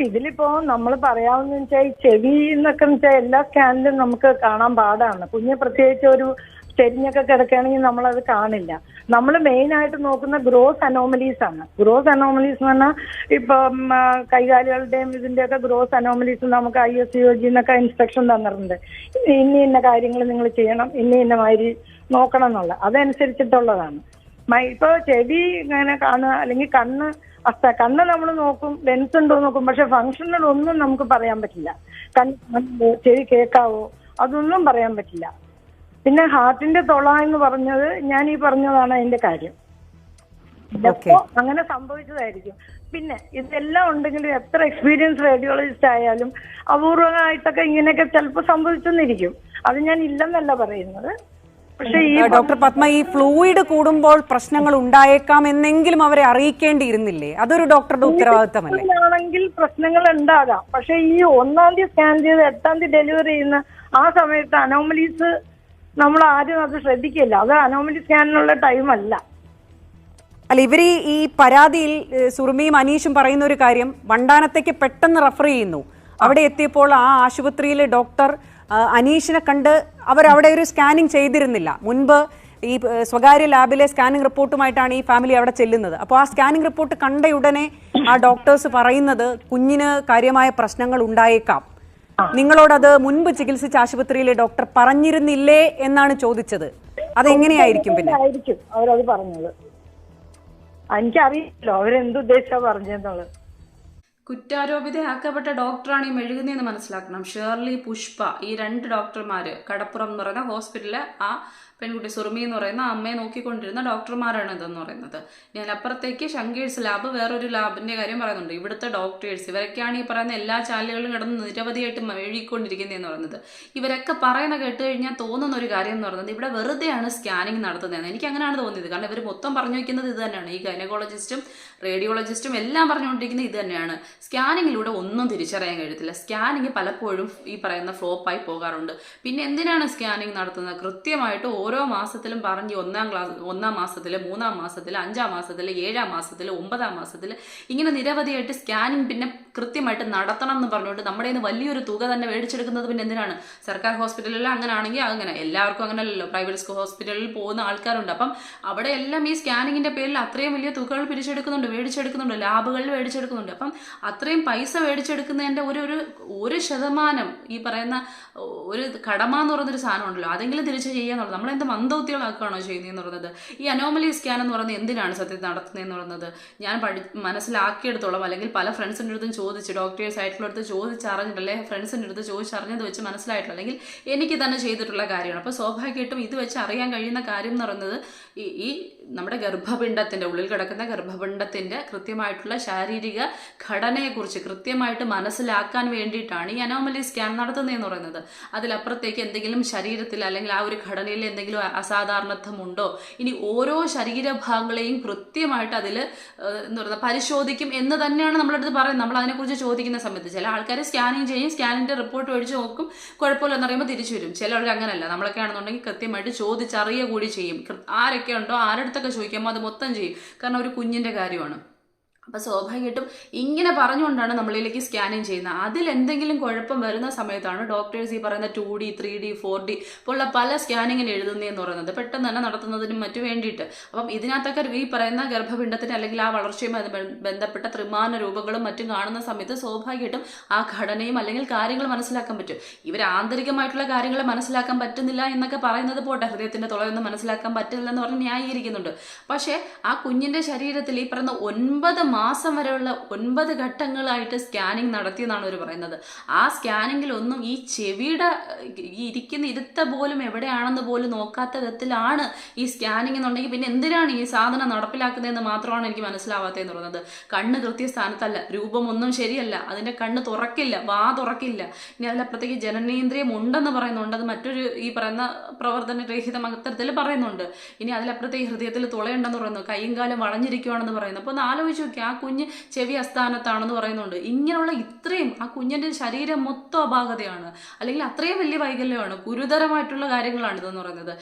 ഇതിലിപ്പോ നമ്മൾ പറയാവുന്ന വെച്ചാൽ ഈ ചെവി എന്നൊക്കെ വെച്ചാൽ എല്ലാ സ്കാനിലും നമുക്ക് കാണാൻ പാടാണ്. കുഞ്ഞ് പ്രത്യേകിച്ച് ഒരു ചെരിഞ്ഞൊക്കെ കിടക്കുകയാണെങ്കിൽ നമ്മളത് കാണില്ല. നമ്മൾ മെയിൻ ആയിട്ട് നോക്കുന്ന ഗ്രോസ് അനോമലീസ് ആണ്. ഗ്രോസ് അനോമലീസ് എന്ന് പറഞ്ഞാൽ ഇപ്പം കൈകാലുകളുടെയും ഇതിന്റെയൊക്കെ ഗ്രോസ് അനോമലീസ് നമുക്ക് ISUG എന്നൊക്കെ ഇൻസ്ട്രക്ഷൻ തന്നിട്ടുണ്ട്. ഇന്ന കാര്യങ്ങൾ നിങ്ങൾ ചെയ്യണം, ഇന്ന മാതിരി നോക്കണം എന്നുള്ള അതനുസരിച്ചിട്ടുള്ളതാണ്. ഇപ്പൊ ചെവി ഇങ്ങനെ കാണുക അല്ലെങ്കിൽ കണ്ണ് നമ്മൾ നോക്കും, ലെൻസ് ഉണ്ടോ നോക്കും, പക്ഷെ ഫങ്ഷണൽ ഒന്നും നമുക്ക് പറയാൻ പറ്റില്ല. ചെവി കേൾക്കാവോ അതൊന്നും പറയാൻ പറ്റില്ല. പിന്നെ ഹാർട്ടിന്റെ തുള എന്ന് പറഞ്ഞത് ഞാൻ ഈ പറഞ്ഞതാണ് അതിന്റെ കാര്യം. ഇതപ്പോ അങ്ങനെ സംഭവിച്ചതായിരിക്കും. പിന്നെ ഇതെല്ലാം ഉണ്ടെങ്കിലും എത്ര എക്സ്പീരിയൻസ് റേഡിയോളജിസ്റ്റ് ആയാലും അപൂർവമായിട്ടൊക്കെ ഇങ്ങനെയൊക്കെ ചിലപ്പോൾ സംഭവിച്ചെന്നിരിക്കും. അത് ഞാൻ ഇല്ലെന്നല്ല പറയുന്നത്. പക്ഷെ ഈ ഡോക്ടർ പത്മ, ഈ ഫ്ലൂയിഡ് കൂടുമ്പോൾ പ്രശ്നങ്ങൾ ഉണ്ടായേക്കാം എന്നെങ്കിലും അവരെ അറിയിക്കേണ്ടിയിരുന്നില്ലേ? അതൊരു ഡോക്ടറുടെ ഉത്തരവാദിത്തമല്ലേ? ആണെങ്കിൽ പ്രശ്നങ്ങൾ ഉണ്ടാകാം. പക്ഷെ ഈ 1-ാം തീയതി സ്കാൻ ചെയ്ത് 8-ാം തീയതി ഡെലിവറി ചെയ്യുന്ന ആ സമയത്ത് അനോമലീസ് നമ്മൾ ആരും അത് ശ്രദ്ധിക്കില്ല. അത് അനോമലി സ്കാനിനുള്ള ടൈം അല്ല. അല്ല, ഇവര് ഈ പരാതിയിൽ സുറുമിയും അനീഷും പറയുന്ന ഒരു കാര്യം, വണ്ടാനത്തേക്ക് പെട്ടെന്ന് റെഫർ ചെയ്യുന്നു. അവിടെ എത്തിയപ്പോൾ ആ ആശുപത്രിയിലെ ഡോക്ടർ അനീഷിനെ കണ്ട് അവരവിടെ ഒരു സ്കാനിങ് ചെയ്തിരുന്നില്ല. മുൻപ് ഈ സ്വകാര്യ ലാബിലെ സ്കാനിങ് റിപ്പോർട്ടുമായിട്ടാണ് ഈ ഫാമിലി അവിടെ ചെല്ലുന്നത്. അപ്പോൾ ആ സ്കാനിങ് റിപ്പോർട്ട് കണ്ട ഉടനെ ആ ഡോക്ടേഴ്സ് പറയുന്നത് കുഞ്ഞിന് കാര്യമായ പ്രശ്നങ്ങൾ ഉണ്ടായേക്കാം. നിങ്ങളോടത് മുൻപ് ചികിത്സിച്ച ആശുപത്രിയിലെ ഡോക്ടർ പറഞ്ഞിരുന്നില്ലേ എന്നാണ് ചോദിച്ചത്. അതെങ്ങനെയായിരിക്കും? പിന്നെ അവരത് പറഞ്ഞത് എനിക്കറിയില്ലോ അവരെന്തുദ്ദേശിച്ചാ പറഞ്ഞെന്നുള്ളത്. കുറ്റാരോപിതയാക്കപ്പെട്ട ഡോക്ടറാണ് ഈ മെഴുകുന്നതെന്ന് മനസ്സിലാക്കണം. ഷേർലി, പുഷ്പ, ഈ 2 ഡോക്ടർമാര് കടപ്പുറം എന്ന് പറയുന്ന ഹോസ്പിറ്റലിലെ ആ പെൺകുട്ടി സുറുമി എന്ന് പറയുന്ന അമ്മയെ നോക്കിക്കൊണ്ടിരുന്ന ഡോക്ടർമാരാണ് ഇതെന്ന് പറയുന്നത്. ഞാൻ അപ്പുറത്തേക്ക് ശങ്കേഴ്സ് ലാബ്, വേറൊരു ലാബിന്റെ കാര്യം പറയുന്നുണ്ട്. ഇവിടുത്തെ ഡോക്ടേഴ്സ് ഇവരൊക്കെയാണ് ഈ പറയുന്ന എല്ലാ ചാനലുകളിലും കിടന്ന് നിരവധിയായിട്ട് മെഴുകിക്കൊണ്ടിരിക്കുന്നതെന്ന് പറയുന്നത്. ഇവരൊക്കെ പറയുന്ന കേട്ട് കഴിഞ്ഞാൽ തോന്നുന്ന ഒരു കാര്യം എന്ന് പറയുന്നത് ഇവിടെ വെറുതെയാണ് സ്കാനിങ് നടത്തുന്നതെന്ന്. എനിക്ക് അങ്ങനെയാണ് തോന്നിയത്. കാരണം ഇവർ മൊത്തം പറഞ്ഞു വയ്ക്കുന്നത് ഇത് തന്നെയാണ്. ഈ ഗൈനക്കോളജിസ്റ്റും റേഡിയോളജിസ്റ്റും എല്ലാം പറഞ്ഞുകൊണ്ടിരിക്കുന്നത് ഇത് തന്നെയാണ്. സ്കാനിങ്ങിലൂടെ ഒന്നും തിരിച്ചറിയാൻ കഴിയത്തില്ല. സ്കാനിങ് പലപ്പോഴും ഈ പറയുന്ന ഫ്ലോപ്പായി പോകാറുണ്ട്. പിന്നെ എന്തിനാണ് സ്കാനിങ് നടത്തുന്നത്? കൃത്യമായിട്ട് ഓരോ മാസത്തിലും പറഞ്ഞ് 1-ാം മാസത്തില്, 3-ാം മാസത്തില്, 5-ാം മാസത്തില്, 7-ാം മാസത്തില്, 9-ാം മാസത്തില് ഇങ്ങനെ നിരവധിയായിട്ട് സ്കാനിങ് പിന്നെ കൃത്യമായിട്ട് നടത്തണം എന്ന് പറഞ്ഞുകൊണ്ട് നമ്മുടെ കയ്യിൽ നിന്ന് വലിയൊരു തുക തന്നെ മേടിച്ചെടുക്കുന്നത് പിന്നെ എന്തിനാണ്? സർക്കാർ ഹോസ്പിറ്റലിൽ അങ്ങനെ ആണെങ്കിൽ അങ്ങനെ, എല്ലാവർക്കും അങ്ങനെയല്ലല്ലോ. പ്രൈവറ്റ് ഹോസ്പിറ്റലിൽ പോകുന്ന ആൾക്കാരുണ്ട്. അപ്പം അവിടെ എല്ലാം ഈ സ്കാനിങ്ങിന്റെ പേരിൽ അത്രയും വലിയ തുകകൾ മേടിച്ചെടുക്കുന്നുണ്ട്, ലാബുകളിൽ മേടിച്ചെടുക്കുന്നുണ്ട്. അപ്പം അത്രയും പൈസ മേടിച്ചെടുക്കുന്നതിന്റെ ഒരു ശതമാനം ഈ പറയുന്ന ഒരു കടമ എന്ന് പറയുന്നൊരു സാധനം ഉണ്ടല്ലോ, അതെങ്കിലും തിരിച്ച് ചെയ്യാന്നുള്ളത്. നമ്മളെന്ത് മന്ദബുദ്ധികളാക്കുകയാണോ ചെയ്യുന്നതെന്ന് പറയുന്നത്? ഈ അനോമലി സ്കാൻ എന്ന് പറയുന്നത് എന്തിനാണ് സത്യത്തിൽ നടത്തുന്നതെന്ന് പറയുന്നത് ഞാൻ മനസ്സിലാക്കിയെടുത്തോളം, അല്ലെങ്കിൽ പല ഫ്രണ്ട്സിൻ്റെ അടുത്തും ചോദിച്ച്, ഡോക്ടേഴ്സ് ആയിട്ടുള്ള അടുത്ത് ചോദിച്ചറിഞ്ഞിട്ടല്ലേ, ഫ്രണ്ട്സിൻ്റെ അടുത്ത് ചോദിച്ചറിഞ്ഞത് വെച്ച് മനസ്സിലായിട്ടുള്ള, അല്ലെങ്കിൽ എനിക്ക് തന്നെ ചെയ്തിട്ടുള്ള കാര്യമാണ്. അപ്പോൾ സ്വാഭാവികമായിട്ടും ഇത് വെച്ച് അറിയാൻ കഴിയുന്ന കാര്യം എന്ന് പറയുന്നത് ഈ നമ്മുടെ ഗർഭപിണ്ഡത്തിൻ്റെ ഉള്ളിൽ കിടക്കുന്ന ഗർഭപിണ്ഡത്തിൻ്റെ കൃത്യമായിട്ടുള്ള ശാരീരിക ഘടനയെക്കുറിച്ച് കൃത്യമായിട്ട് മനസ്സിലാക്കാൻ വേണ്ടിയിട്ടാണ് ഈ അനോമലി സ്കാൻ നടത്തുന്നതെന്ന് പറയുന്നത്. അതിലപ്പുറത്തേക്ക് എന്തെങ്കിലും ശരീരത്തിൽ അല്ലെങ്കിൽ ആ ഒരു ഘടനയിൽ എന്തെങ്കിലും അസാധാരണത്വമുണ്ടോ, ഇനി ഓരോ ശരീരഭാഗങ്ങളെയും കൃത്യമായിട്ട് അതിൽ എന്താ പറയുക പരിശോധിക്കും എന്ന് തന്നെയാണ് നമ്മളടുത്ത് പറയുന്നത്. നമ്മൾ അതിനെക്കുറിച്ച് ചോദിക്കുന്ന സമയത്ത് ചില ആൾക്കാർ സ്കാനിങ് ചെയ്യും, സ്കാനിൻ്റെ റിപ്പോർട്ട് മേടിച്ച് നോക്കും, കുഴപ്പമില്ലെന്ന് പറയുമ്പോൾ തിരിച്ചു വരും. ചിലർക്ക് അങ്ങനെയല്ല. നമ്മളൊക്കെ ആണെന്നുണ്ടെങ്കിൽ കൃത്യമായിട്ട് ചോദിച്ചറിയുക കൂടി ചെയ്യും. ആരൊക്കെ ഉണ്ടോ ആരടുത്തൊക്കെ ചോദിക്കുമ്പോൾ അത് മൊത്തം ചെയ്യും. കാരണം ഒരു കുഞ്ഞിൻ്റെ കാര്യമാണ്. അപ്പോൾ സ്വാഭാവികമായിട്ടും ഇങ്ങനെ പറഞ്ഞുകൊണ്ടാണ് നമ്മളിലേക്ക് സ്കാനിങ് ചെയ്യുന്നത്. അതിലെന്തെങ്കിലും കുഴപ്പം വരുന്ന സമയത്താണ് ഡോക്ടേഴ്സ് ഈ പറയുന്ന 2D 3D 4D പോലുള്ള പല സ്കാനിങ്ങിന് എഴുതുന്നതെന്ന് പറയുന്നത്, പെട്ടെന്ന് തന്നെ നടത്തുന്നതിനും മറ്റു വേണ്ടിയിട്ട്. അപ്പം ഇതിനകത്തൊക്കെ ഈ പറയുന്ന ഗർഭപിണ്ഡത്തിന് അല്ലെങ്കിൽ ആ വളർച്ചയുമായി ബന്ധപ്പെട്ട ത്രിമാന രൂപങ്ങളും മറ്റും കാണുന്ന സമയത്ത് സ്വാഭാവികമായിട്ടും ആ ഘടനയും അല്ലെങ്കിൽ കാര്യങ്ങൾ മനസ്സിലാക്കാൻ പറ്റും. ഇവർ ആന്തരികമായിട്ടുള്ള കാര്യങ്ങൾ മനസ്സിലാക്കാൻ പറ്റുന്നില്ല എന്നൊക്കെ പറയുന്നത് പോട്ടെ, ഹൃദയത്തിൻ്റെ തുളയൊന്നും മനസ്സിലാക്കാൻ പറ്റില്ലെന്ന് പറഞ്ഞ് ന്യായീകരിക്കുന്നുണ്ട്. പക്ഷേ ആ കുഞ്ഞിൻ്റെ ശരീരത്തിൽ ഈ പറയുന്ന 9 മാസം വരെയുള്ള 9 ഘട്ടങ്ങളായിട്ട് സ്കാനിങ് നടത്തിയെന്നാണ് അവർ പറയുന്നത്. ആ സ്കാനിങ്ങിലൊന്നും ഈ ചെവിയുടെ ഇരിക്കുന്ന ഇരുത്ത പോലും എവിടെയാണെന്ന് പോലും നോക്കാത്ത വിധത്തിലാണ് ഈ സ്കാനിങ് എന്നുണ്ടെങ്കിൽ പിന്നെ എന്തിനാണ് ഈ സാധനം നടപ്പിലാക്കുന്നതെന്ന് മാത്രമാണ് എനിക്ക് മനസ്സിലാവാത്തതെന്ന് പറയുന്നത്. കണ്ണ് കൃത്യസ്ഥാനത്തല്ല, രൂപമൊന്നും ശരിയല്ല, അതിൻ്റെ കണ്ണ് തുറക്കില്ല, വാ തുറക്കില്ല. ഇനി അതിലപ്പുറത്തേക്ക് ജനനേന്ദ്രിയം ഉണ്ടെന്ന് പറയുന്നുണ്ട്, അത് മറ്റൊരു ഈ പറയുന്ന പ്രവർത്തനരഹിത അത്തരത്തിൽ പറയുന്നുണ്ട്. ഇനി അതിലപ്പുറത്തേക്ക് ഹൃദയത്തിൽ തുളയുണ്ടെന്ന് പറയുന്നു, കൈയും കാലും വളഞ്ഞിരിക്കുകയാണെന്ന് പറയുന്നു. അപ്പോൾ ഒന്ന് ആലോചിച്ച് നോക്കി, ആ ആ കുഞ്ഞ് ചെവി അസ്ഥാനത്താണെന്ന് പറയുന്നുണ്ട്. ഇങ്ങനെയുള്ള ഇത്രയും ആ കുഞ്ഞിൻ്റെ ശരീരം മൊത്തം അപാകതയാണ്, അല്ലെങ്കിൽ അത്രയും വലിയ വൈകല്യമാണ്, ഗുരുതരമായിട്ടുള്ള കാര്യങ്ങളാണ് ഇതെന്ന് പറയുന്നത്.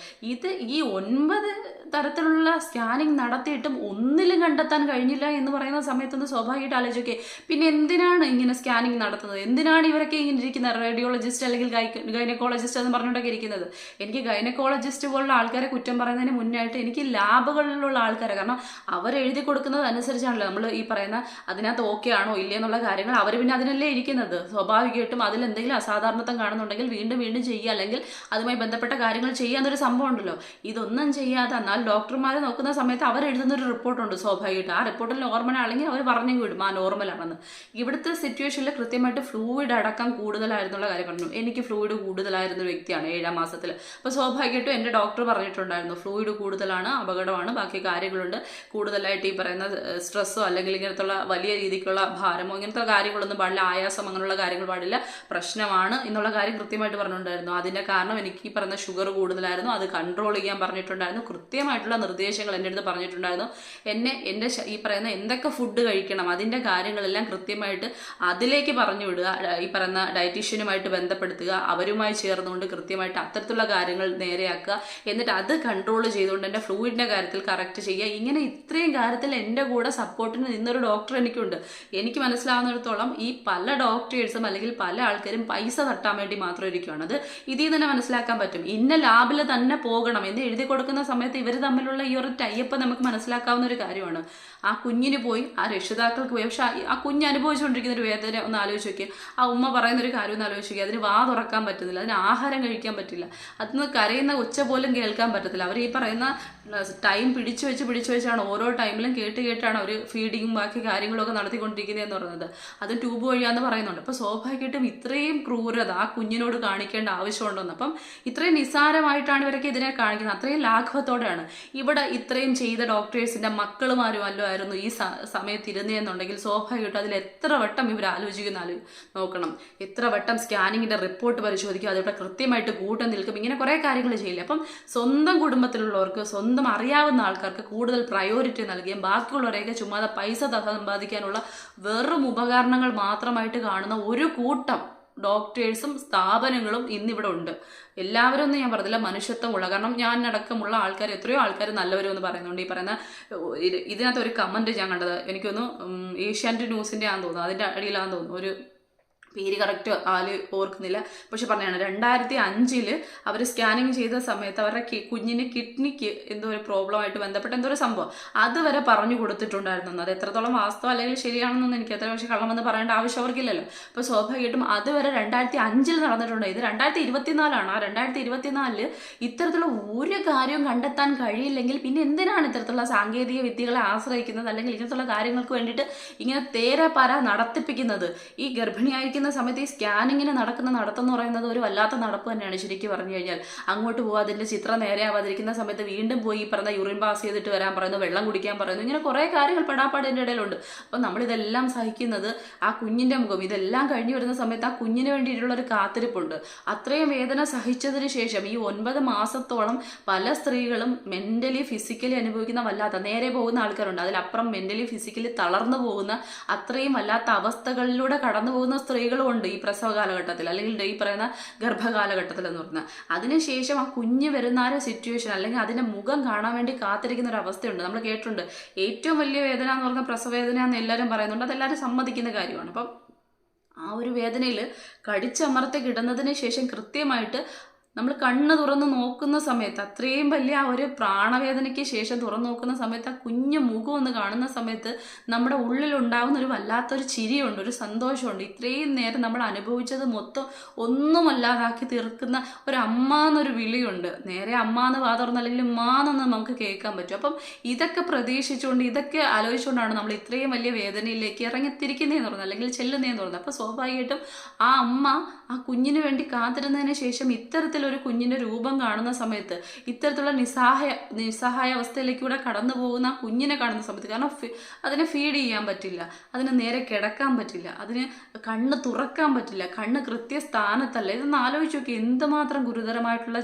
ഈ 9 തരത്തിലുള്ള സ്കാനിങ് നടത്തിയിട്ടും ഒന്നിലും കണ്ടെത്താൻ കഴിഞ്ഞില്ല എന്ന് പറയുന്ന സമയത്തൊന്ന് സ്വാഭാവികമായിട്ട് ആലോചിക്കേ, പിന്നെ എന്തിനാണ് ഇങ്ങനെ സ്കാനിങ് നടത്തുന്നത്? എന്തിനാണ് ഇവരൊക്കെ ഇങ്ങനെ ഇരിക്കുന്നത്? റേഡിയോളജിസ്റ്റ് അല്ലെങ്കിൽ ഗൈനക്കോളജിസ്റ്റ് എന്ന് പറഞ്ഞുകൊണ്ടൊക്കെ ഇരിക്കുന്നത്. എനിക്ക് ഗൈനക്കോളജിസ്റ്റ് പോലുള്ള ആൾക്കാരെ കുറ്റം പറയുന്നതിന് മുന്നായിട്ട് എനിക്ക് ലാബുകളിലുള്ള ആൾക്കാരെ, കാരണം അവർ എഴുതി കൊടുക്കുന്നത് അനുസരിച്ചാണല്ലോ നമ്മൾ ഈ പറയുന്ന അതിനകത്ത് ഓക്കെ ആണോ ഇല്ലേ എന്നുള്ള കാര്യങ്ങൾ അവർ പിന്നെ അതിനല്ലേ ഇരിക്കുന്നത്. സ്വാഭാവികമായിട്ടും അതിൽ എന്തെങ്കിലും അസാധാരണത്വം കാണുന്നുണ്ടെങ്കിൽ വീണ്ടും വീണ്ടും ചെയ്യുക, അല്ലെങ്കിൽ അതുമായി ബന്ധപ്പെട്ട കാര്യങ്ങൾ ചെയ്യാന്നൊരു സംഭവം ഉണ്ടല്ലോ. ഇതൊന്നും ചെയ്യാതെ എന്നാൽ ഡോക്ടർമാർ നോക്കുന്ന സമയത്ത് അവർ എഴുതുന്നൊരു റിപ്പോർട്ടുണ്ട്. സ്വാഭാവികമായിട്ട് ആ റിപ്പോർട്ടിൽ നോർമലാണെങ്കിൽ അവർ പറഞ്ഞു വിടും ആ നോർമലാണെന്ന്. ഇവിടുത്തെ സിറ്റുവേഷനിൽ കൃത്യമായിട്ട് ഫ്ലൂയിഡ് അടക്കം കൂടുതലായിരുന്നുള്ള കാര്യം പറഞ്ഞു. എനിക്ക് ഫ്ലൂയിഡ് കൂടുതലായിരുന്ന വ്യക്തിയാണ് 7ാം മാസത്തിൽ. അപ്പോൾ സ്വാഭാവികമായിട്ടും എൻ്റെ ഡോക്ടർ പറഞ്ഞിട്ടുണ്ടായിരുന്നു ഫ്ലൂയിഡ് കൂടുതലാണ്, അപകടമാണ്, ബാക്കി കാര്യങ്ങളുണ്ട്, കൂടുതലായിട്ട് ഈ പറയുന്ന സ്ട്രെസ്സോ അല്ലെങ്കിൽ ഇങ്ങനത്തുള്ള വലിയ രീതിക്കുള്ള ഭാരമോ ഇങ്ങനത്തെ കാര്യങ്ങളൊന്നും പാടില്ല, ആയാസം അങ്ങനെയുള്ള കാര്യങ്ങൾ പാടില്ല, പ്രശ്നമാണ് എന്നുള്ള കാര്യം കൃത്യമായിട്ട് പറഞ്ഞിട്ടുണ്ടായിരുന്നു. അതിൻ്റെ കാരണം എനിക്ക് ഈ പറയുന്ന ഷുഗർ കൂടുതലായിരുന്നു, അത് കൺട്രോൾ ചെയ്യാൻ പറഞ്ഞിട്ടുണ്ടായിരുന്നു. കൃത്യമായിട്ടുള്ള നിർദ്ദേശങ്ങൾ എൻ്റെ അടുത്ത് പറഞ്ഞിട്ടുണ്ടായിരുന്നു. എൻ്റെ ഈ പറയുന്ന എന്തൊക്കെ ഫുഡ് കഴിക്കണം അതിൻ്റെ കാര്യങ്ങളെല്ലാം കൃത്യമായിട്ട് അതിലേക്ക് പറഞ്ഞു വിടുക, ഈ പറയുന്ന ഡയറ്റീഷ്യനുമായിട്ട് ബന്ധപ്പെടുത്തുക, അവരുമായി ചേർന്നുകൊണ്ട് കൃത്യമായിട്ട് അത്തരത്തിലുള്ള കാര്യങ്ങൾ നേരെയാക്കുക, എന്നിട്ട് അത് കൺട്രോൾ ചെയ്തുകൊണ്ട് എൻ്റെ ഫ്ലൂയിഡിൻ്റെ കാര്യത്തിൽ കറക്റ്റ് ചെയ്യുക. ഇങ്ങനെ ഇത്രയും കാര്യത്തിൽ എൻ്റെ കൂടെ സപ്പോർട്ടിന് നിന്നൊരു ഡോക്ടർ എനിക്കുണ്ട്. എനിക്ക് മനസ്സിലാവുന്നിടത്തോളം ഈ പല ഡോക്ടേഴ്സും അല്ലെങ്കിൽ പല ആൾക്കാരും പൈസ തട്ടാൻ വേണ്ടി മാത്രം ഇരിക്കുകയാണ്. അത് ഇതിൽ തന്നെ മനസ്സിലാക്കാൻ പറ്റും. ഇന്ന ലാബിൽ തന്നെ പോകണം എന്ന് എഴുതി കൊടുക്കുന്ന സമയത്ത് ഇവർ തമ്മിലുള്ള ഈ ഒരു ടൈപ്പ് നമുക്ക് മനസ്സിലാക്കാവുന്ന ഒരു കാര്യമാണ്. ആ കുഞ്ഞിന് പോയി ആ രക്ഷിതാക്കൾക്ക് പോയി, പക്ഷെ ആ കുഞ്ഞ് അനുഭവിച്ചുകൊണ്ടിരിക്കുന്ന ഒരു വേദന ഒന്ന് ആലോചിച്ച് നോക്കി, ആ ഉമ്മ പറയുന്നൊരു കാര്യം ഒന്ന് ആലോചിച്ച് നോക്കി. അതിന് വാ തുറക്കാൻ പറ്റുന്നില്ല, അതിന് ആഹാരം കഴിക്കാൻ പറ്റില്ല, അതിന് കരയുന്ന ഒച്ച പോലും കേൾക്കാൻ പറ്റത്തില്ല. അവർ ഈ പറയുന്ന ടൈം പിടിച്ചു വെച്ചാണ് ഓരോ ടൈമിലും കേട്ടാണ് അവർ ഫീഡിങ്ങും ബാക്കി കാര്യങ്ങളൊക്കെ നടത്തിക്കൊണ്ടിരിക്കുന്നതെന്ന് പറയുന്നത്. അത് ട്യൂബ് വഴിയാന്ന് പറയുന്നുണ്ട്. അപ്പോൾ സ്വാഭാവികമായിട്ടും ഇത്രയും ക്രൂരത ആ കുഞ്ഞിനോട് കാണിക്കേണ്ട ആവശ്യമുണ്ടെന്ന്. അപ്പം ഇത്രയും നിസ്സാരമായിട്ടാണ് ഇവരൊക്കെ ഇതിനെ കാണിക്കുന്നത്, അത്രയും ലാഘവത്തോടെയാണ്. ഇവിടെ ഇത്രയും ചെയ്ത ഡോക്ടേഴ്സിന്റെ മക്കളുമാരും ആയിരുന്നു ഈ സമയത്ത് ഇരുന്നതെന്നുണ്ടെങ്കിൽ സ്വാഭാവികമായിട്ടും അതിൽ എത്ര വട്ടം ഇവർ ആലോചിക്കുന്ന നോക്കണം, എത്ര വട്ടം സ്കാനിങ്ങിന്റെ റിപ്പോർട്ട് പരിശോധിക്കും, അതിവിടെ കൃത്യമായിട്ട് കൂട്ടം നിൽക്കും, ഇങ്ങനെ കുറെ കാര്യങ്ങൾ ചെയ്യില്ല. അപ്പം സ്വന്തം കുടുംബത്തിലുള്ളവർക്ക്, സ്വന്തം അറിയാവുന്ന ആൾക്കാർക്ക് കൂടുതൽ പ്രയോറിറ്റി നൽകുകയും ബാക്കിയുള്ളവരെയൊക്കെ ചുമ്മാതെ പൈസ സമ്പാദിക്കാനുള്ള വെറും ഉപകരണങ്ങൾ മാത്രമായിട്ട് കാണുന്ന ഒരു കൂട്ടം ഡോക്ടേഴ്സും സ്ഥാപനങ്ങളും ഇന്നിവിടെ ഉണ്ട്. എല്ലാവരും ഒന്നും ഞാൻ പറഞ്ഞില്ല, മനുഷ്യത്വമുള്ള, കാരണം ഞാൻ അടക്കമുള്ള ആൾക്കാർ, എത്രയോ ആൾക്കാർ നല്ലവരും എന്ന് പറയുന്നുണ്ട്. ഈ പറയുന്ന ഇതിനകത്ത് ഒരു കമന്റ് ഞാൻ കണ്ടത്, എനിക്കൊന്ന് ഏഷ്യാനെറ്റ് ന്യൂസിന്റെ ആണെന്ന് തോന്നുന്നു, അതിന്റെ അടിയിലാണെന്ന് തോന്നുന്നു, ഒരു പേര് കറക്റ്റ് ഓർക്കുന്നില്ല, പക്ഷെ പറഞ്ഞാണ് 2005 അവർ സ്കാനിങ് ചെയ്ത സമയത്ത് അവരുടെ കുഞ്ഞിന് കിഡ്നിക്ക് എന്തോ ഒരു പ്രോബ്ലമായിട്ട് ബന്ധപ്പെട്ട എന്തോ ഒരു സംഭവം അതുവരെ പറഞ്ഞു കൊടുത്തിട്ടുണ്ടായിരുന്നു. അത് എത്രത്തോളം വാസ്തവം അല്ലെങ്കിൽ ശരിയാണെന്നൊന്നും എനിക്ക് എത്ര പക്ഷേ കള്ളമെന്ന് പറയേണ്ട ആവശ്യം അവർക്കില്ലല്ലോ. അപ്പോൾ സ്വാഭാവികമായിട്ടും അതുവരെ 2005 നടന്നിട്ടുണ്ട്. ഇത് 2024 ആ 2024 ഇത്തരത്തിലുള്ള ഒരു കാര്യവും കണ്ടെത്താൻ കഴിയില്ലെങ്കിൽ പിന്നെ എന്തിനാണ് ഇത്തരത്തിലുള്ള സാങ്കേതിക വിദ്യകളെ ആശ്രയിക്കുന്നത്, അല്ലെങ്കിൽ ഇങ്ങനത്തുള്ള കാര്യങ്ങൾക്ക് വേണ്ടിയിട്ട് ഇങ്ങനെ തേരാപാര നടത്തിപ്പിക്കുന്നത്? ഈ ഗർഭിണിയായിരിക്കും സമയത്ത് ഈ സ്കാനിങ്ങിന് നടത്തെന്ന് പറയുന്നത് ഒരു വല്ലാത്ത നടപ്പ് തന്നെയാണ് ശരിക്കും പറഞ്ഞു കഴിഞ്ഞാൽ. അങ്ങോട്ട് പോകുക, അതിന്റെ ചിത്രം നേരെ ആവാതിരിക്കുന്ന സമയത്ത് വീണ്ടും പോയി പറഞ്ഞ യൂറിൻ പാസ് ചെയ്തിട്ട് വരാൻ പറയുന്നു, വെള്ളം കുടിക്കാൻ പറയുന്നു, ഇങ്ങനെ കുറെ കാര്യങ്ങൾ പെടാപ്പാടിന്റെ ഇടയിലുണ്ട്. അപ്പം നമ്മളിതെല്ലാം സഹിക്കുന്നത് ആ കുഞ്ഞിന്റെ മുഖം ഇതെല്ലാം കഴിഞ്ഞു വരുന്ന സമയത്ത് ആ കുഞ്ഞിന് വേണ്ടിയിട്ടുള്ള ഒരു കാത്തിരിപ്പുണ്ട്. അത്രയും വേദന സഹിച്ചതിന് ശേഷം ഈ 9 മാസത്തോളം പല സ്ത്രീകളും മെന്റലി ഫിസിക്കലി അനുഭവിക്കുന്ന വല്ലാത്ത, നേരെ പോകുന്ന ആൾക്കാരുണ്ട്, അതിലപ്പുറം മെന്റലി ഫിസിക്കലി തളർന്നു പോകുന്ന അത്രയും വല്ലാത്ത അവസ്ഥകളിലൂടെ കടന്നു പോകുന്ന സ്ത്രീകളുണ്ട് ഈ പ്രസവ കാലഘട്ടത്തിൽ, അല്ലെങ്കിൽ ഈ പറയുന്ന ഗർഭകാലഘട്ടത്തിൽ എന്ന് പറഞ്ഞാൽ. അതിനുശേഷം ആ കുഞ്ഞ് വരുന്ന ആ സിറ്റുവേഷൻ അല്ലെങ്കിൽ അതിന്റെ മുഖം കാണാൻ വേണ്ടി കാത്തിരിക്കുന്ന ഒരു അവസ്ഥയുണ്ട്. നമ്മൾ കേട്ടിട്ടുണ്ട് ഏറ്റവും വലിയ വേദന എന്ന് പറഞ്ഞാൽ പ്രസവവേദന എന്ന് എല്ലാവരും പറയുന്നുണ്ട്, അതെല്ലാവരും സമ്മതിക്കുന്ന കാര്യമാണ്. അപ്പം ആ ഒരു വേദനയിൽ കടിച്ചമർത്തി കിടന്നതിന് ശേഷം കൃത്യമായിട്ട് നമ്മൾ കണ്ണ് തുറന്ന് നോക്കുന്ന സമയത്ത്, അത്രയും വലിയ ആ ഒരു പ്രാണവേദനയ്ക്ക് ശേഷം തുറന്നു നോക്കുന്ന സമയത്ത് ആ കുഞ്ഞു മുഖം ഒന്ന് കാണുന്ന സമയത്ത് നമ്മുടെ ഉള്ളിലുണ്ടാകുന്ന ഒരു വല്ലാത്തൊരു ചിരിയുണ്ട്, ഒരു സന്തോഷമുണ്ട്. ഇത്രയും നേരം നമ്മൾ അനുഭവിച്ചത് മൊത്തം ഒന്നുമല്ലാതാക്കി തീർക്കുന്ന ഒരു അമ്മ എന്നൊരു വിളിയുണ്ട്. നേരെ അമ്മ എന്ന് വാതുറന്ന് അല്ലെങ്കിൽ മാന്നൊന്ന് നമുക്ക് കേൾക്കാൻ പറ്റും. അപ്പം ഇതൊക്കെ പ്രതീക്ഷിച്ചുകൊണ്ട്, ഇതൊക്കെ ആലോചിച്ചുകൊണ്ടാണ് നമ്മൾ ഇത്രയും വലിയ വേദനയിലേക്ക് ഇറങ്ങിത്തിരിക്കുന്നതെന്ന് പറഞ്ഞത്, അല്ലെങ്കിൽ ചെല്ലുന്നതെന്ന് പറഞ്ഞത്. അപ്പോൾ സ്വാഭാവികമായിട്ടും ആ അമ്മ ആ കുഞ്ഞിന് വേണ്ടി കാത്തിരുന്നതിന് ശേഷം ഇത്തരത്തിലൊരു കുഞ്ഞിന്റെ രൂപം കാണുന്ന സമയത്ത്, ഇത്തരത്തിലുള്ള നിസ്സഹായ അവസ്ഥയിലേക്കൂടെ കടന്നു പോകുന്ന ആ കുഞ്ഞിനെ കാണുന്ന സമയത്ത്, കാരണം അതിനെ ഫീഡ് ചെയ്യാൻ പറ്റില്ല, അതിന് നേരെ കിടക്കാൻ പറ്റില്ല, അതിന് കണ്ണ് തുറക്കാൻ പറ്റില്ല, കണ്ണ് കൃത്യസ്ഥാനത്തല്ല. ഇതൊന്ന് ആലോചിച്ച് നോക്കി, എന്തുമാത്രം ഗുരുതരമായിട്ടുള്ള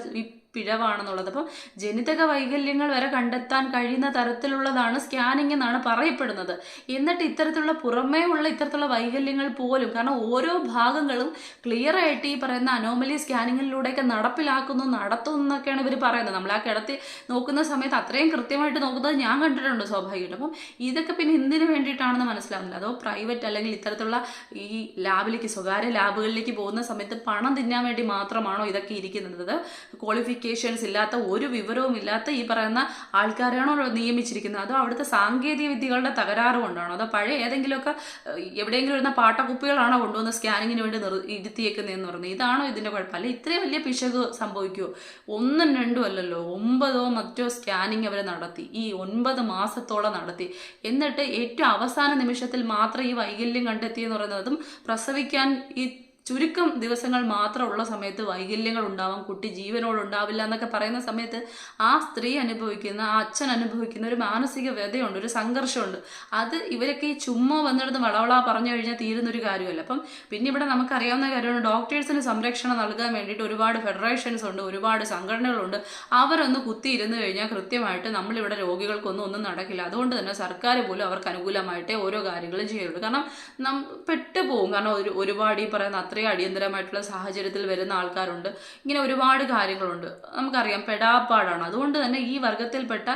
പിഴവാണെന്നുള്ളത്. അപ്പം ജനിതക വൈകല്യങ്ങൾ വരെ കണ്ടെത്താൻ കഴിയുന്ന തരത്തിലുള്ളതാണ് സ്കാനിങ് എന്നാണ് പറയപ്പെടുന്നത്. എന്നിട്ട് ഇത്തരത്തിലുള്ള പുറമേ ഉള്ള ഇത്തരത്തിലുള്ള വൈകല്യങ്ങൾ പോലും, കാരണം ഓരോ ഭാഗങ്ങളും ക്ലിയർ ആയിട്ട് ഈ പറയുന്ന അനോമലി സ്കാനിങ്ങിലൂടെയൊക്കെ നടത്തുന്നു എന്നൊക്കെയാണ് ഇവർ പറയുന്നത്. നമ്മൾ ആ കിടത്തി നോക്കുന്ന സമയത്ത് അത്രയും കൃത്യമായിട്ട് നോക്കുന്നത് ഞാൻ കണ്ടിട്ടുണ്ട് സ്വാഭാവികമായിട്ടും. അപ്പം ഇതൊക്കെ പിന്നെ എന്തിനു വേണ്ടിയിട്ടാണെന്ന് മനസ്സിലാവുന്നില്ല. അതോ പ്രൈവറ്റ് അല്ലെങ്കിൽ ഇത്തരത്തിലുള്ള ഈ ലാബിലേക്ക്, സ്വകാര്യ ലാബുകളിലേക്ക് പോകുന്ന സമയത്ത് പണം തിന്നാൻ വേണ്ടി മാത്രമാണോ ഇതൊക്കെ ഇരിക്കുന്നത്? ക്വാളിഫിക്കേഷൻസ് ഇല്ലാത്ത, ഒരു വിവരവും ഇല്ലാത്ത ഈ പറയുന്ന ആൾക്കാരാണോ നിയമിച്ചിരിക്കുന്നത്? അതോ അവിടുത്തെ സാങ്കേതിക വിദ്യകളുടെ തകരാറ് കൊണ്ടാണോ? അതോ പഴയ ഏതെങ്കിലുമൊക്കെ എവിടെയെങ്കിലും ഇരുന്ന പാട്ടക്കുപ്പികളാണോ കൊണ്ടുവന്ന് സ്കാനിങ്ങിന് വേണ്ടി ഇരുത്തിയേക്കുന്നതെന്ന് പറഞ്ഞു? ഇതാണോ ഇതിന്റെ കുഴപ്പം? അല്ലെ ഇത്രയും വലിയ പിശക് സംഭവിക്കുമോ? 1ഉം 2ഉം അല്ലല്ലോ, 9 മറ്റോ സ്കാനിങ് അവർ നടത്തി, ഈ 9 മാസത്തോളം നടത്തി. എന്നിട്ട് ഏറ്റവും അവസാന നിമിഷത്തിൽ മാത്രം ഈ വൈകല്യം കണ്ടെത്തിയെന്ന് പറയുന്നത്, അതും പ്രസവിക്കാൻ ഈ ചുരുക്കം ദിവസങ്ങൾ മാത്രമുള്ള സമയത്ത് വൈകല്യങ്ങൾ ഉണ്ടാവാം, കുട്ടി ജീവനോടുണ്ടാവില്ല എന്നൊക്കെ പറയുന്ന സമയത്ത് ആ സ്ത്രീ അനുഭവിക്കുന്ന, ആ അച്ഛൻ അനുഭവിക്കുന്ന ഒരു മാനസിക വ്യതയുണ്ട്, ഒരു സംഘർഷമുണ്ട്. അത് ഇവരൊക്കെ ഈ ചുമ്മാ വന്നിടത്ത് വളവള പറഞ്ഞു കഴിഞ്ഞാൽ തീരുന്നൊരു കാര്യമല്ല. അപ്പം പിന്നെ ഇവിടെ നമുക്കറിയാവുന്ന കാര്യമാണ്, ഡോക്ടേഴ്സിന് സംരക്ഷണം നൽകാൻ വേണ്ടിയിട്ട് ഒരുപാട് ഫെഡറേഷൻസ് ഉണ്ട്, ഒരുപാട് സംഘടനകളുണ്ട്. അവരൊന്ന് കുത്തിയിരുന്ന് കഴിഞ്ഞാൽ കൃത്യമായിട്ട് നമ്മളിവിടെ രോഗികൾക്കൊന്നും നടക്കില്ല. അതുകൊണ്ട് തന്നെ സർക്കാർ പോലും അവർക്ക് അനുകൂലമായിട്ടേ ഓരോ കാര്യങ്ങളും ചെയ്യുള്ളൂ. കാരണം പെട്ടുപോകും. കാരണം ഒരുപാട് ഈ പറയുന്ന അത്രയും അടിയന്തരമായിട്ടുള്ള സാഹചര്യത്തിൽ വരുന്ന ആൾക്കാരുണ്ട്. ഇങ്ങനെ ഒരുപാട് കാര്യങ്ങളുണ്ട്, നമുക്കറിയാം, പെടാപ്പാടാണ്. അതുകൊണ്ട് തന്നെ ഈ വർഗത്തിൽപ്പെട്ട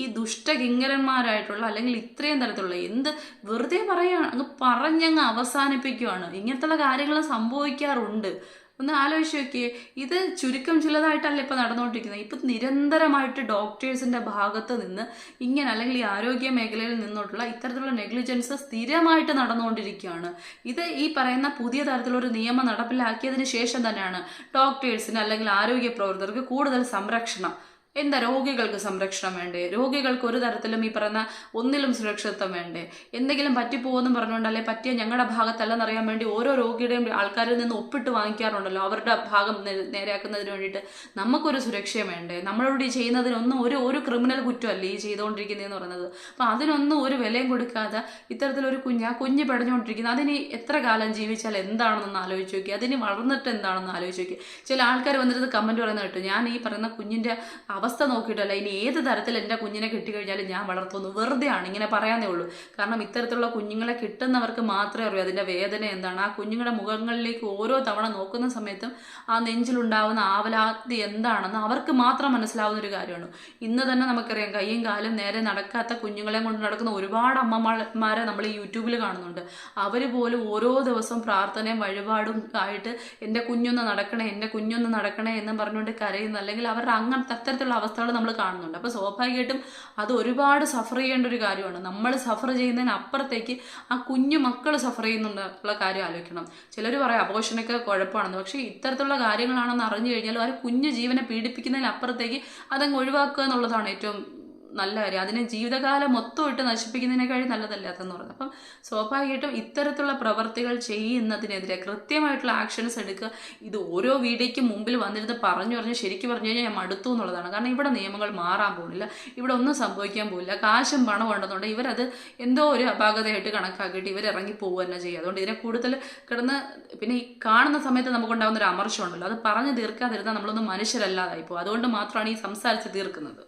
ഈ ദുഷ്ടകിങ്കരന്മാരായിട്ടുള്ള, അല്ലെങ്കിൽ ഇത്രയും തരത്തിലുള്ള എന്ത് വെറുതെ പറയുകയാണ്, പറഞ്ഞങ്ങ് അവസാനിപ്പിക്കുകയാണ്. ഇങ്ങനത്തുള്ള കാര്യങ്ങൾ സംഭവിക്കാറുണ്ട്. ഒന്ന് ആലോചിച്ച് നോക്കിയേ. ഇത് ചുരുക്കം ചിലതായിട്ടല്ല ഇപ്പം നടന്നുകൊണ്ടിരിക്കുന്നത്. ഇപ്പം നിരന്തരമായിട്ട് ഡോക്ടേഴ്സിൻ്റെ ഭാഗത്ത് നിന്ന് ഇങ്ങനെ, അല്ലെങ്കിൽ ഈ ആരോഗ്യ മേഖലയിൽ നിന്നുള്ള ഇത്തരത്തിലുള്ള നെഗ്ലിജൻസ് സ്ഥിരമായിട്ട് നടന്നുകൊണ്ടിരിക്കുകയാണ്. ഇത് ഈ പറയുന്ന പുതിയ തരത്തിലൊരു നിയമം നടപ്പിലാക്കിയതിന് ശേഷം തന്നെയാണ് ഡോക്ടേഴ്സിന് അല്ലെങ്കിൽ ആരോഗ്യ പ്രവർത്തകർക്ക് കൂടുതൽ സംരക്ഷണം. എന്താ, രോഗികൾക്ക് സംരക്ഷണം വേണ്ടേ? രോഗികൾക്ക് ഒരു തരത്തിലും ഈ പറയുന്ന ഒന്നിലും സുരക്ഷിതത്വം വേണ്ടേ? എന്തെങ്കിലും പറ്റിപ്പോകുമെന്നും പറഞ്ഞുകൊണ്ട്, അല്ലെ പറ്റിയ ഞങ്ങളുടെ ഭാഗത്തല്ലെന്നറിയാൻ വേണ്ടി ഓരോ രോഗിയുടെയും ആൾക്കാരിൽ നിന്ന് ഒപ്പിട്ട് വാങ്ങിക്കാറുണ്ടല്ലോ, അവരുടെ ഭാഗം നേരെയാക്കുന്നതിന് വേണ്ടിയിട്ട്. നമുക്കൊരു സുരക്ഷയും വേണ്ടേ? നമ്മളോട് ഈ ചെയ്യുന്നതിനൊന്നും ഒരു ക്രിമിനൽ കുറ്റമല്ല ഈ ചെയ്തുകൊണ്ടിരിക്കുന്നതെന്ന് പറയുന്നത്. അപ്പം അതിനൊന്നും ഒരു വിലയും കൊടുക്കാതെ ഇത്തരത്തിലൊരു കുഞ്ഞ് പെടഞ്ഞുകൊണ്ടിരിക്കുന്നത്, അതിന് എത്ര കാലം ജീവിച്ചാൽ എന്താണെന്നൊന്ന് ആലോചിച്ച് നോക്കി, അതിന് വളർന്നിട്ട് എന്താണെന്ന് ആലോചിച്ച് നോക്കി. ചില ആൾക്കാർ വന്നിട്ട് കമൻറ്റ് പറയുന്നത് കേട്ടു, ഞാൻ ഈ പറയുന്ന കുഞ്ഞിൻ്റെ അവസ്ഥ നോക്കിയിട്ടല്ല, ഇനി ഏത് തരത്തിൽ എൻ്റെ കുഞ്ഞിനെ കിട്ടിക്കഴിഞ്ഞാലും ഞാൻ വളർത്തുന്നു. വെറുതെയാണ് ഇങ്ങനെ പറയാനേ ഉള്ളൂ. കാരണം ഇത്തരത്തിലുള്ള കുഞ്ഞുങ്ങളെ കിട്ടുന്നവർക്ക് മാത്രമേ അറിയൂ അതിൻ്റെ വേദന എന്താണ്. ആ കുഞ്ഞുങ്ങളുടെ മുഖങ്ങളിലേക്ക് ഓരോ തവണ നോക്കുന്ന സമയത്തും ആ നെഞ്ചിലുണ്ടാവുന്ന ആവലാതി എന്താണെന്ന് അവർക്ക് മാത്രം മനസ്സിലാവുന്ന ഒരു കാര്യമാണ്. ഇന്ന് തന്നെ നമുക്കറിയാം, കയ്യും കാലും നേരെ നടക്കാത്ത കുഞ്ഞുങ്ങളെ കൊണ്ട് നടക്കുന്ന ഒരുപാട് അമ്മമാരെ നമ്മൾ ഈ യൂട്യൂബിൽ കാണുന്നുണ്ട്. അവർ പോലും ഓരോ ദിവസവും പ്രാർത്ഥനയും വഴിപാടും ആയിട്ട് എൻ്റെ കുഞ്ഞൊന്ന് നടക്കണേ എന്ന് പറഞ്ഞുകൊണ്ട് കരയുന്നു. അല്ലെങ്കിൽ അവരുടെ അങ്ങനത്തെ അത്തരത്തിലുള്ള അവസ്ഥകൾ നമ്മൾ കാണുന്നുണ്ട്. അപ്പോൾ സ്വാഭാവികമായിട്ടും അത് ഒരുപാട് സഫർ ചെയ്യേണ്ട ഒരു കാര്യമാണ്. നമ്മൾ സഫർ ചെയ്യുന്നതിനപ്പുറത്തേക്ക് ആ കുഞ്ഞു മക്കൾ സഫർ ചെയ്യുന്നുള്ള കാര്യം ആലോചിക്കണം. ചിലർ പറയാം അബോർഷനൊക്കെ കുഴപ്പമാണെന്ന്. പക്ഷേ ഇത്തരത്തിലുള്ള കാര്യങ്ങളാണെന്ന് അറിഞ്ഞു കഴിഞ്ഞാൽ ഒരു കുഞ്ഞു ജീവനെ പീഡിപ്പിക്കുന്നതിനപ്പുറത്തേക്ക് അതങ്ങ് ഒഴിവാക്കുക എന്നുള്ളതാണ് ഏറ്റവും നല്ല കാര്യം. അതിനെ ജീവിതകാലം മൊത്തം ഇട്ട് നശിപ്പിക്കുന്നതിനേക്കാളും നല്ലതല്ല അതെന്ന് പറയുന്നത്. അപ്പം സ്വാഭാവികമായിട്ടും ഇത്തരത്തിലുള്ള പ്രവർത്തികൾ ചെയ്യുന്നതിനെതിരെ കൃത്യമായിട്ടുള്ള ആക്ഷൻസ് എടുക്കുക. ഇത് ഓരോ വീഡിയോയ്ക്ക് മുമ്പിൽ വന്നിരുന്ന് പറഞ്ഞു ശരിക്കും പറഞ്ഞു കഴിഞ്ഞാൽ ഞാൻ മടുത്തു എന്നുള്ളതാണ്. കാരണം ഇവിടെ നിയമങ്ങൾ മാറാൻ പോകുന്നില്ല, ഇവിടെ ഒന്നും സംഭവിക്കാൻ പോകില്ല. കാശും പണം ഉണ്ടെന്നുണ്ട് ഇവരത് എന്തോ ഒരു അപാകതയായിട്ട് കണക്കാക്കിയിട്ട് ഇവരിറങ്ങി പോവുക തന്നെ ചെയ്യുക. അതുകൊണ്ട് ഇതിനെ കൂടുതൽ കിടന്ന് പിന്നെ ഈ കാണുന്ന സമയത്ത് നമുക്കുണ്ടാകുന്ന ഒരു അമർഷം ഉണ്ടല്ലോ, അത് പറഞ്ഞു തീർക്കാതിരുന്നാൽ നമ്മളൊന്നും മനുഷ്യരല്ലാതായി പോകും. അതുകൊണ്ട് മാത്രമാണ് ഈ സംസാരിച്ച് തീർക്കുന്നത്.